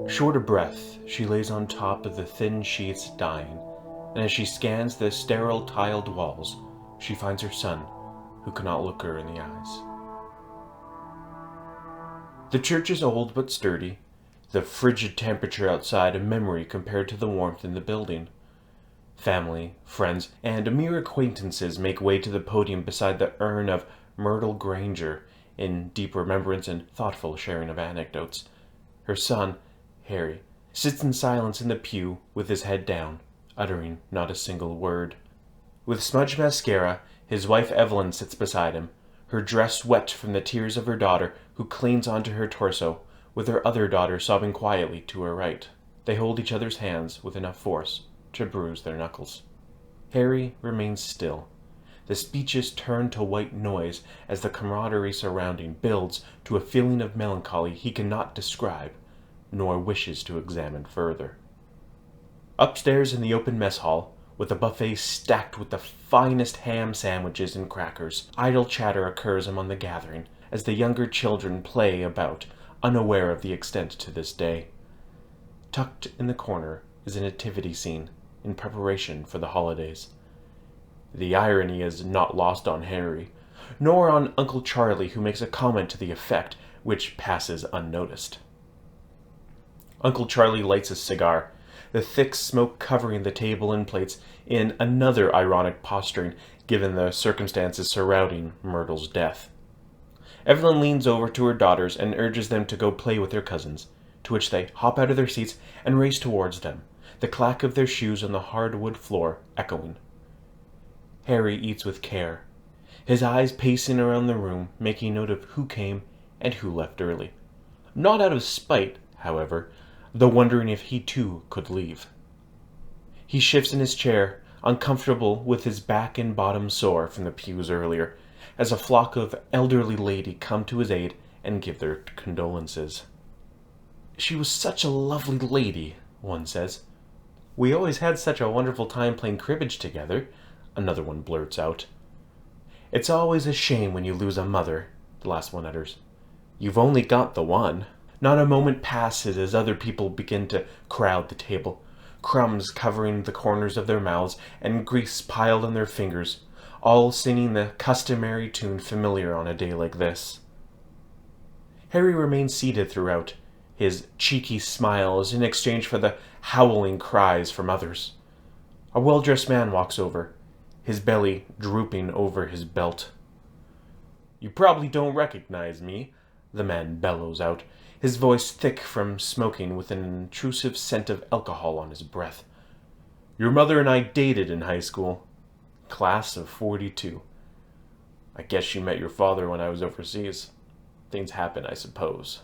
Short of breath, she lays on top of the thin sheets dying, and as she scans the sterile tiled walls, she finds her son, who cannot look her in the eyes. The church is old but sturdy, the frigid temperature outside a memory compared to the warmth in the building. Family, friends, and mere acquaintances make way to the podium beside the urn of Myrtle Granger, in deep remembrance and thoughtful sharing of anecdotes. Her son, Harry, sits in silence in the pew with his head down, uttering not a single word. With smudged mascara, his wife Evelyn sits beside him, her dress wet from the tears of her daughter, who clings onto her torso, with her other daughter sobbing quietly to her right. They hold each other's hands with enough force to bruise their knuckles. Harry remains still. The speeches turn to white noise as the camaraderie surrounding builds to a feeling of melancholy he cannot describe, nor wishes to examine further. Upstairs in the open mess hall, with a buffet stacked with the finest ham sandwiches and crackers, idle chatter occurs among the gathering as the younger children play about, unaware of the extent to this day. Tucked in the corner is a nativity scene in preparation for the holidays. The irony is not lost on Harry, nor on Uncle Charlie, who makes a comment to the effect, which passes unnoticed. Uncle Charlie lights a cigar, the thick smoke covering the table and plates in another ironic posturing given the circumstances surrounding Myrtle's death. Evelyn leans over to her daughters and urges them to go play with their cousins, to which they hop out of their seats and race towards them, the clack of their shoes on the hardwood floor echoing. Harry eats with care, his eyes pacing around the room, making note of who came and who left early. Not out of spite, however, though wondering if he too could leave. He shifts in his chair, uncomfortable with his back and bottom sore from the pews earlier, as a flock of elderly ladies come to his aid and give their condolences. "She was such a lovely lady," one says. "We always had such a wonderful time playing cribbage together," another one blurts out. "It's always a shame when you lose a mother," the last one utters. "You've only got the one." Not a moment passes as other people begin to crowd the table, crumbs covering the corners of their mouths and grease piled on their fingers, all singing the customary tune familiar on a day like this. Harry remains seated throughout, his cheeky smiles in exchange for the howling cries from others. A well-dressed man walks over, his belly drooping over his belt. "You probably don't recognize me," the man bellows out, his voice thick from smoking with an intrusive scent of alcohol on his breath. "Your mother and I dated in high school. Class of 42. I guess you met your father when I was overseas. Things happen, I suppose."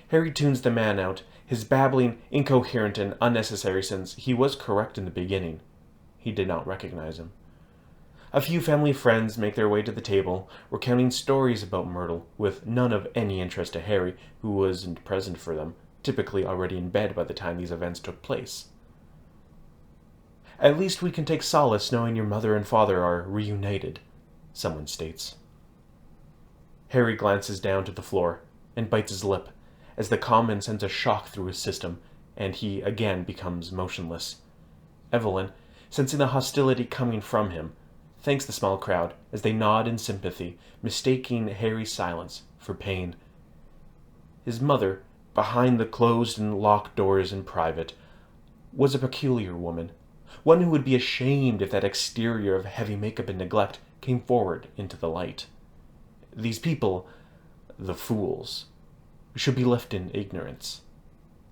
Harry tunes the man out, his babbling incoherent and unnecessary since he was correct in the beginning. He did not recognize him. A few family friends make their way to the table, recounting stories about Myrtle, with none of any interest to Harry, who wasn't present for them, typically already in bed by the time these events took place. "At least we can take solace knowing your mother and father are reunited," someone states. Harry glances down to the floor and bites his lip, as the comment sends a shock through his system, and he again becomes motionless. Evelyn, sensing the hostility coming from him, thanks the small crowd as they nod in sympathy, mistaking Harry's silence for pain. His mother, behind the closed and locked doors in private, was a peculiar woman, one who would be ashamed if that exterior of heavy makeup and neglect came forward into the light. These people, the fools, should be left in ignorance.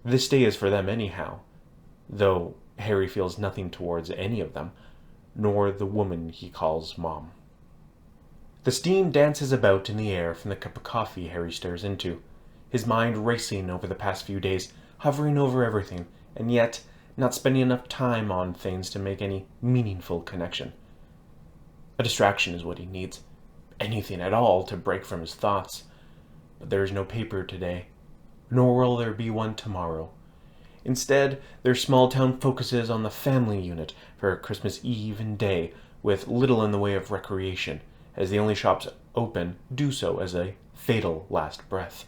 This day is for them anyhow, though Harry feels nothing towards any of them, nor the woman he calls Mom. The steam dances about in the air from the cup of coffee Harry stares into, his mind racing over the past few days, hovering over everything, and yet not spending enough time on things to make any meaningful connection. A distraction is what he needs, anything at all to break from his thoughts. But there is no paper today, nor will there be one tomorrow. Instead, their small town focuses on the family unit for Christmas Eve and Day, with little in the way of recreation, as the only shops open do so as a fatal last breath.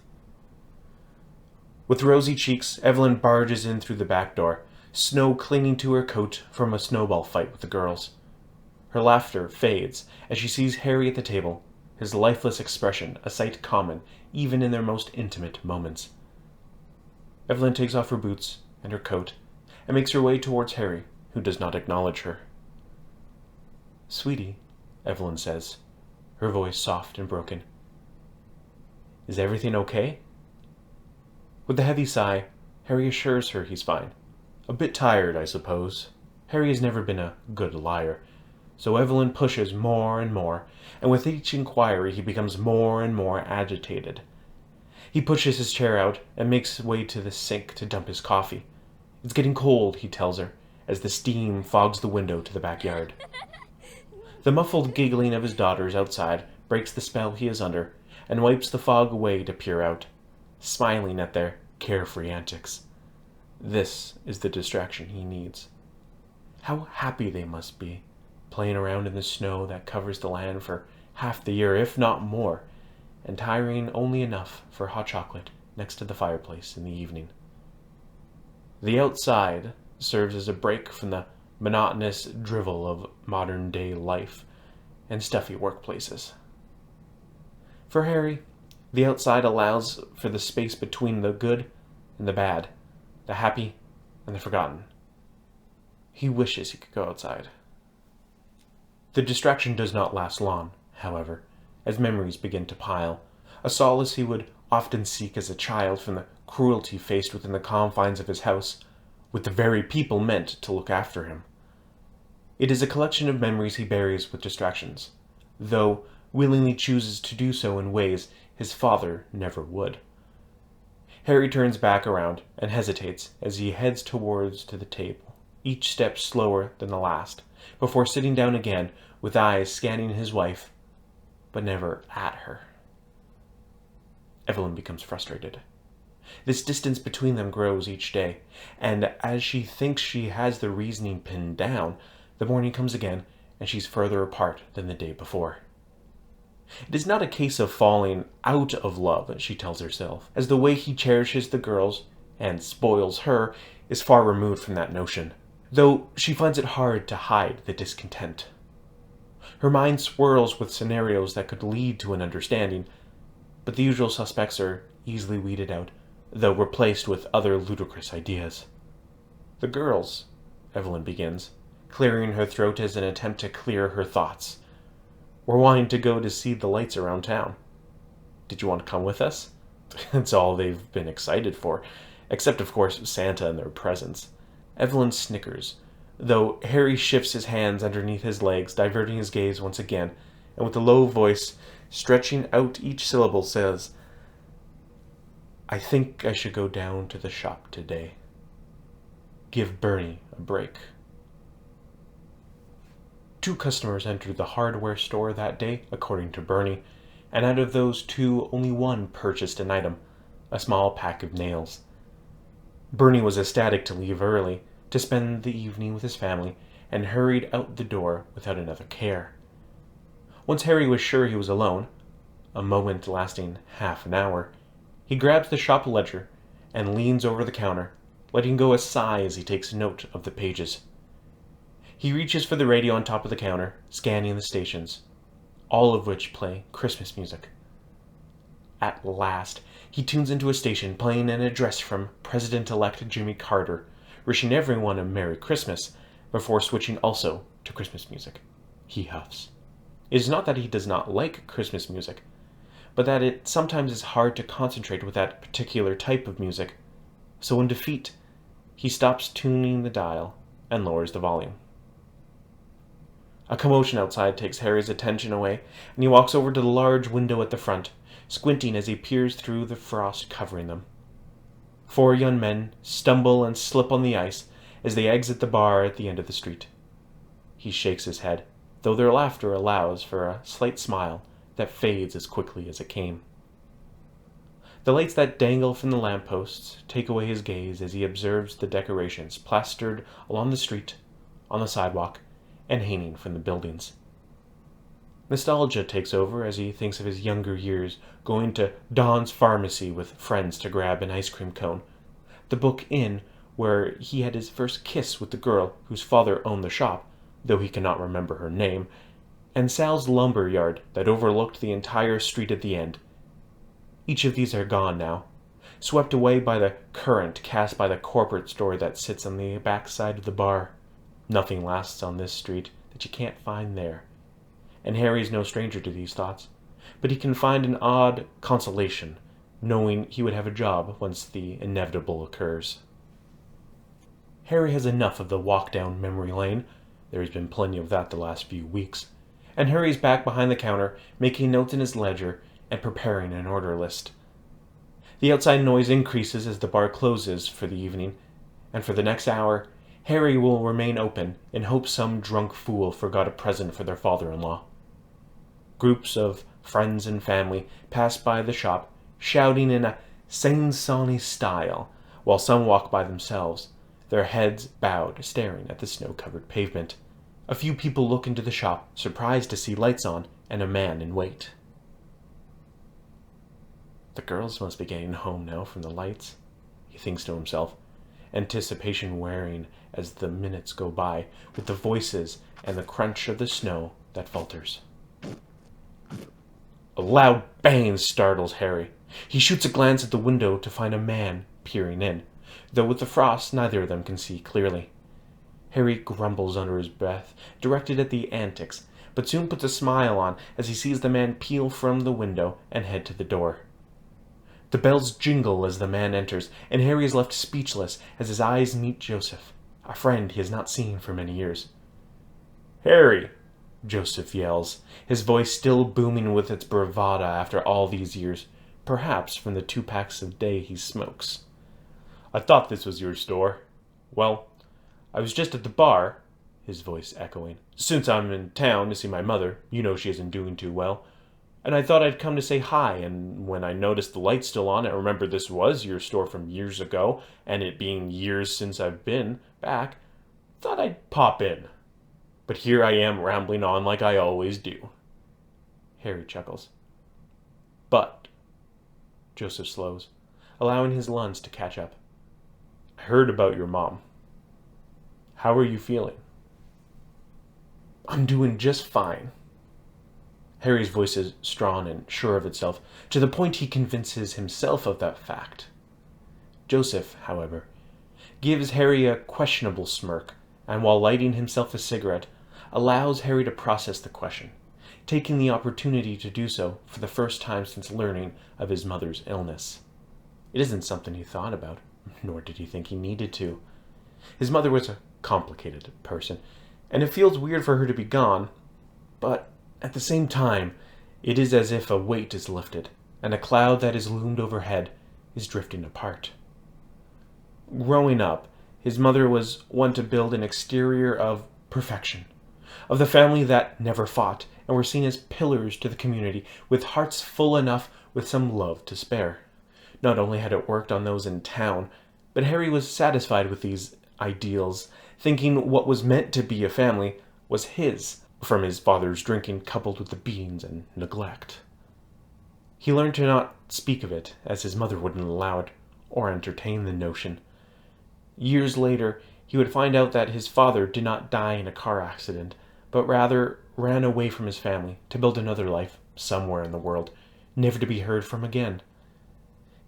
With rosy cheeks, Evelyn barges in through the back door, snow clinging to her coat from a snowball fight with the girls. Her laughter fades as she sees Harry at the table, his lifeless expression a sight common even in their most intimate moments. Evelyn takes off her boots and her coat and makes her way towards Harry, who does not acknowledge her. "Sweetie," Evelyn says, her voice soft and broken. "Is everything okay?" With a heavy sigh, Harry assures her he's fine. A bit tired, I suppose. Harry has never been a good liar, so Evelyn pushes more, and with each inquiry he becomes more and more agitated. He pushes his chair out and makes way to the sink to dump his coffee. It's getting cold, he tells her, as the steam fogs the window to the backyard. The muffled giggling of his daughters outside breaks the spell he is under, and wipes the fog away to peer out, smiling at their carefree antics. This is the distraction he needs. How happy they must be, playing around in the snow that covers the land for half the year, if not more, and tiring only enough for hot chocolate next to the fireplace in the evening. The outside serves as a break from the monotonous drivel of modern-day life and stuffy workplaces. For Harry, the outside allows for the space between the good and the bad, the happy and the forgotten. He wishes he could go outside. The distraction does not last long, however, as memories begin to pile, a solace he would often seek as a child from the cruelty faced within the confines of his house, with the very people meant to look after him. It is a collection of memories he buries with distractions, though willingly chooses to do so in ways his father never would. Harry turns back around and hesitates as he heads towards to the table, each step slower than the last, before sitting down again with eyes scanning his wife, but never at her. Evelyn becomes frustrated. This distance between them grows each day, and as she thinks she has the reasoning pinned down, the morning comes again, and she's further apart than the day before. It is not a case of falling out of love, she tells herself, as the way he cherishes the girls and spoils her is far removed from that notion, though she finds it hard to hide the discontent. Her mind swirls with scenarios that could lead to an understanding, but the usual suspects are easily weeded out, though replaced with other ludicrous ideas. "The girls," Evelyn begins, clearing her throat as an attempt to clear her thoughts, "we're wanting to go to see the lights around town. Did you want to come with us?" That's all they've been excited for, except of course Santa and their presents. Evelyn snickers, though Harry shifts his hands underneath his legs, diverting his gaze once again, and with a low voice, stretching out each syllable, says, "I think I should go down to the shop today. Give Bernie a break." 2 customers entered the hardware store that day, according to Bernie, and out of those 2, only one purchased an item, a small pack of nails. Bernie was ecstatic to leave early, to spend the evening with his family, and hurried out the door without another care. Once Harry was sure he was alone, a moment lasting half an hour, he grabs the shop ledger and leans over the counter, letting go a sigh as he takes note of the pages. He reaches for the radio on top of the counter, scanning the stations, all of which play Christmas music. At last, he tunes into a station playing an address from President-elect Jimmy Carter, wishing everyone a Merry Christmas, before switching also to Christmas music. He huffs. It is not that he does not like Christmas music, but that it sometimes is hard to concentrate with that particular type of music, so in defeat, he stops tuning the dial and lowers the volume. A commotion outside takes Harry's attention away, and he walks over to the large window at the front, squinting as he peers through the frost covering them. 4 young men stumble and slip on the ice as they exit the bar at the end of the street. He shakes his head, though their laughter allows for a slight smile that fades as quickly as it came. The lights that dangle from the lampposts take away his gaze as he observes the decorations plastered along the street, on the sidewalk, and hanging from the buildings. Nostalgia takes over as he thinks of his younger years, going to Don's pharmacy with friends to grab an ice cream cone, the Book Inn where he had his first kiss with the girl whose father owned the shop, though he cannot remember her name, and Sal's lumber yard that overlooked the entire street at the end. Each of these are gone now, swept away by the current cast by the corporate store that sits on the back side of the bar. Nothing lasts on this street that you can't find there. And Harry's no stranger to these thoughts, but he can find an odd consolation, knowing he would have a job once the inevitable occurs. Harry has enough of the walk down memory lane. There has been plenty of that the last few weeks. And Harry's back behind the counter, making notes in his ledger and preparing an order list. The outside noise increases as the bar closes for the evening, and for the next hour, Harry will remain open in hopes some drunk fool forgot a present for their father-in-law. Groups of friends and family pass by the shop, shouting in a sing-songy style, while some walk by themselves, their heads bowed, staring at the snow-covered pavement. A few people look into the shop, surprised to see lights on and a man in wait. The girls must be getting home now from the lights, he thinks to himself, anticipation wearing as the minutes go by, with the voices and the crunch of the snow that falters. A loud bang startles Harry. He shoots a glance at the window to find a man peering in, though with the frost neither of them can see clearly. Harry grumbles under his breath, directed at the antics, but soon puts a smile on as he sees the man peel from the window and head to the door. The bells jingle as the man enters, and Harry is left speechless as his eyes meet Joseph, a friend he has not seen for many years. "Harry!" Joseph yells, his voice still booming with its bravado after all these years, perhaps from the 2 packs a day he smokes. "I thought this was your store. Well, I was just at the bar," his voice echoing, "since I'm in town to see my mother. You know she isn't doing too well. And I thought I'd come to say hi, and when I noticed the lights still on, I remembered this was your store from years ago, and it being years since I've been back, thought I'd pop in. But here I am rambling on like I always do." Harry chuckles. "But," Joseph slows, allowing his lungs to catch up, "I heard about your mom. How are you feeling?" "I'm doing just fine." Harry's voice is strong and sure of itself, to the point he convinces himself of that fact. Joseph, however, gives Harry a questionable smirk, and while lighting himself a cigarette, allows Harry to process the question, taking the opportunity to do so for the first time since learning of his mother's illness. It isn't something he thought about, nor did he think he needed to. His mother was a complicated person, and it feels weird for her to be gone, but at the same time, it is as if a weight is lifted, and a cloud that is loomed overhead is drifting apart. Growing up, his mother was one to build an exterior of perfection, of the family that never fought, and were seen as pillars to the community, with hearts full enough with some love to spare. Not only had it worked on those in town, but Harry was satisfied with these ideals, thinking what was meant to be a family was his, from his father's drinking coupled with the beatings and neglect. He learned to not speak of it, as his mother wouldn't allow it, or entertain the notion. Years later, he would find out that his father did not die in a car accident, but rather ran away from his family to build another life somewhere in the world, never to be heard from again.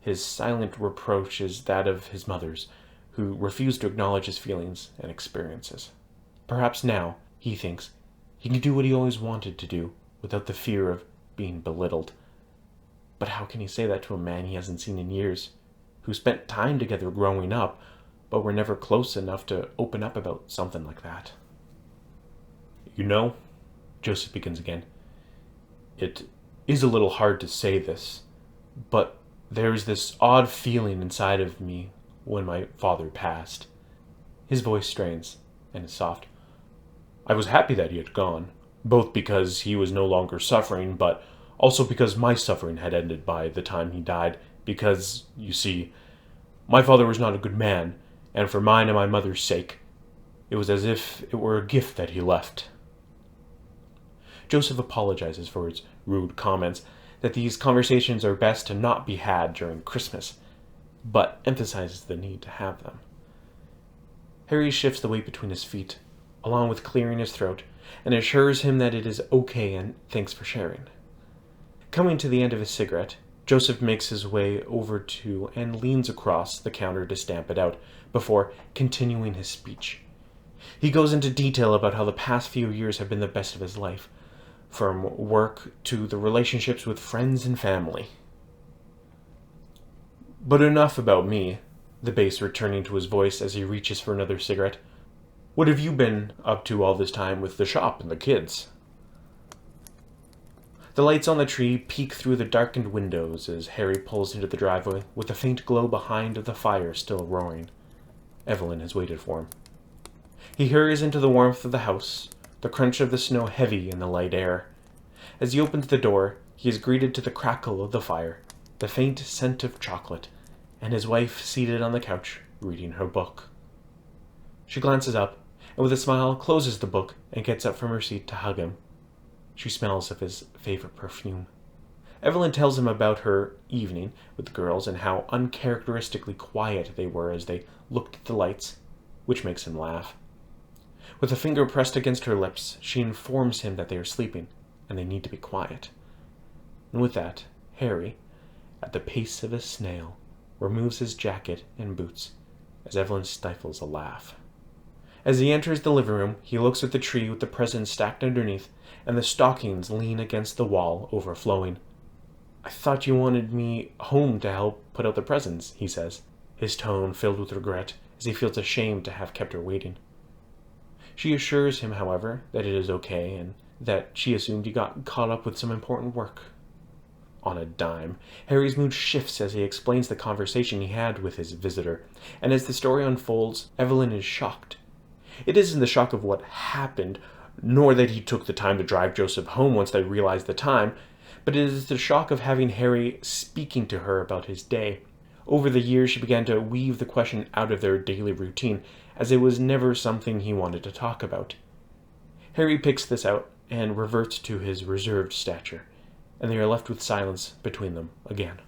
His silent reproach is that of his mother's, who refused to acknowledge his feelings and experiences. Perhaps now, he thinks, he can do what he always wanted to do, without the fear of being belittled. But how can he say that to a man he hasn't seen in years, who spent time together growing up, but were never close enough to open up about something like that? "You know," Joseph begins again, "it is a little hard to say this, but there is this odd feeling inside of me when my father passed." His voice strains and is soft. "I was happy that he had gone, both because he was no longer suffering, but also because my suffering had ended by the time he died, because, you see, my father was not a good man, and for mine and my mother's sake, it was as if it were a gift that he left." Joseph apologizes for his rude comments, that these conversations are best to not be had during Christmas, but emphasizes the need to have them. Harry shifts the weight between his feet, along with clearing his throat, and assures him that it is okay and thanks for sharing. Coming to the end of his cigarette, Joseph makes his way over to and leans across the counter to stamp it out, before continuing his speech. He goes into detail about how the past few years have been the best of his life, from work to the relationships with friends and family. But enough about me, the bass returning to his voice as he reaches for another cigarette. What have you been up to all this time with the shop and the kids? The lights on the tree peek through the darkened windows as Harry pulls into the driveway, with the faint glow behind the fire still roaring. Evelyn has waited for him. He hurries into the warmth of the house, the crunch of the snow heavy in the light air. As he opens the door, he is greeted to the crackle of the fire, the faint scent of chocolate, and his wife seated on the couch, reading her book. She glances up, and with a smile closes the book and gets up from her seat to hug him. She smells of his favorite perfume. Evelyn tells him about her evening with the girls and how uncharacteristically quiet they were as they looked at the lights, which makes him laugh. With a finger pressed against her lips, she informs him that they are sleeping and they need to be quiet. And with that, Harry, at the pace of a snail, removes his jacket and boots as Evelyn stifles a laugh. As he enters the living room, he looks at the tree with the presents stacked underneath and the stockings lean against the wall, overflowing. I thought you wanted me home to help put out the presents, he says, his tone filled with regret as he feels ashamed to have kept her waiting. She assures him, however, that it is okay and that she assumed he got caught up with some important work. On a dime, Harry's mood shifts as he explains the conversation he had with his visitor, and as the story unfolds, Evelyn is shocked. It isn't the shock of what happened, nor that he took the time to drive Joseph home once they realized the time, but it is the shock of having Harry speaking to her about his day. Over the years, she began to weave the question out of their daily routine, as it was never something he wanted to talk about. Harry picks this out and reverts to his reserved stature, and they are left with silence between them again.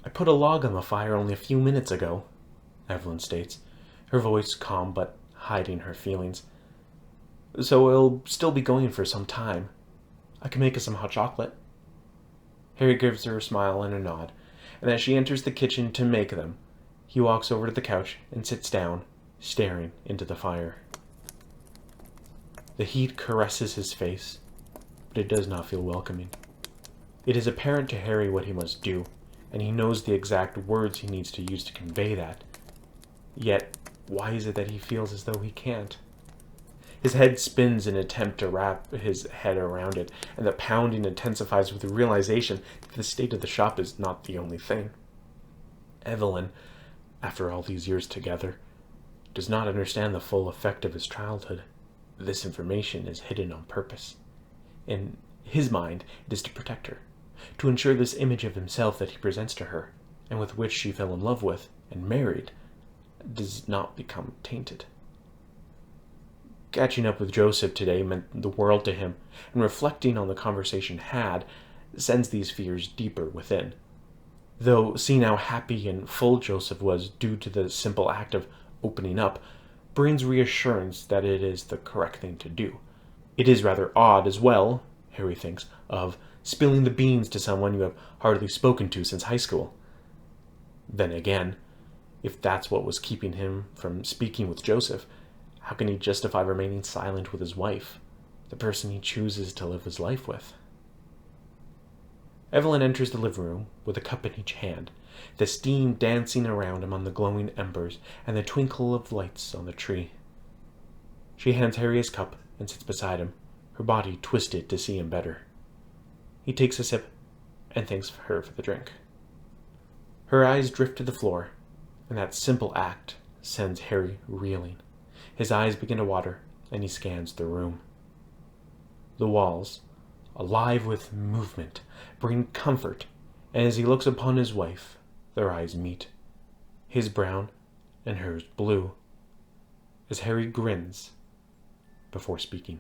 I put a log on the fire only a few minutes ago, Evelyn states, her voice calm but hiding her feelings. So it'll still be going for some time. I can make us some hot chocolate. Harry gives her a smile and a nod, and as she enters the kitchen to make them, he walks over to the couch and sits down, staring into the fire. The heat caresses his face, but it does not feel welcoming. It is apparent to Harry what he must do, and he knows the exact words he needs to use to convey that. Yet, why is it that he feels as though he can't? His head spins in an attempt to wrap his head around it, and the pounding intensifies with the realization that the state of the shop is not the only thing. Evelyn, after all these years together, does not understand the full effect of his childhood. This information is hidden on purpose. In his mind, it is to protect her, to ensure this image of himself that he presents to her, and with which she fell in love with and married, does not become tainted. Catching up with Joseph today meant the world to him, and reflecting on the conversation had sends these fears deeper within. Though seeing how happy and full Joseph was due to the simple act of opening up, brings reassurance that it is the correct thing to do. It is rather odd as well, Harry thinks, of spilling the beans to someone you have hardly spoken to since high school. Then again, if that's what was keeping him from speaking with Joseph, how can he justify remaining silent with his wife, the person he chooses to live his life with? Evelyn enters the living room with a cup in each hand, the steam dancing around among the glowing embers and the twinkle of lights on the tree. She hands Harry his cup and sits beside him, her body twisted to see him better. He takes a sip and thanks her for the drink. Her eyes drift to the floor, and that simple act sends Harry reeling. His eyes begin to water, and he scans the room. The walls, alive with movement, bring comfort, and as he looks upon his wife, their eyes meet, his brown and hers blue, as Harry grins before speaking.